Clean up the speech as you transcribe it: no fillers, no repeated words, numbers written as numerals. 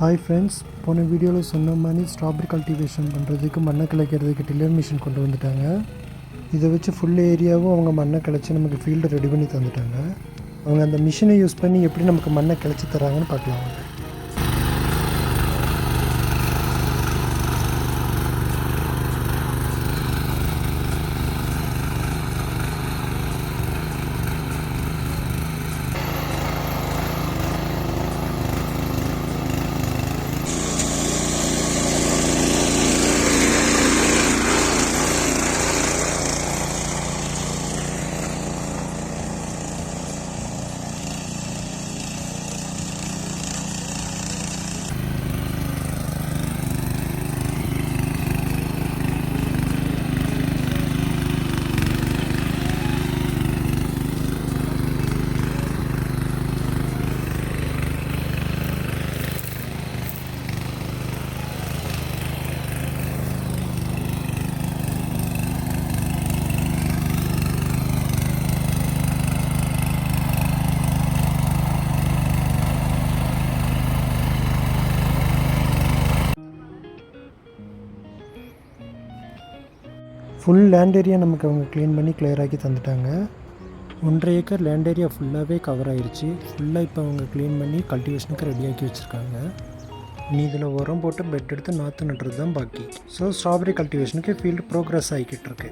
Hi friends, போன வீடியோவில் சொன்ன மாதிரி ஸ்ட்ராபெரி கல்டிவேஷன் பண்ணுறதுக்கு மண்ணை கிளைக்கிறதுக்கு டில்லர் மிஷின் கொண்டு வந்துட்டாங்க. இதை வச்சு ஃபுல் ஏரியாவும் அவங்க மண்ணை கிளச்சி நமக்கு ஃபீல்டை ரெடி பண்ணி தந்துட்டாங்க. அவங்க அந்த மிஷினை யூஸ் பண்ணி எப்படி நமக்கு மண்ணை கிளச்சி தராங்கன்னு பார்க்கலாம். ஃபுல் லேண்ட் ஏரியா நமக்கு அவங்க க்ளீன் பண்ணி கிளியர் ஆக்கி தந்துட்டாங்க. 1.5 ஏக்கர் லேண்ட் ஏரியா ஃபுல்லாகவே கவர் ஆகிடுச்சு. ஃபுல்லாக இப்போ அவங்க க்ளீன் பண்ணி கல்டிவேஷனுக்கு ரெடியாக்கி வச்சுருக்காங்க. இனி இதில் உரம் போட்டு பெட் எடுத்து நாற்று நட்டுறது தான் பாக்கி. ஸோ ஸ்ட்ராபெரி கல்டிவேஷனுக்கு ஃபீல்டு ப்ரோக்ரஸ் ஆகிக்கிட்டு இருக்கு.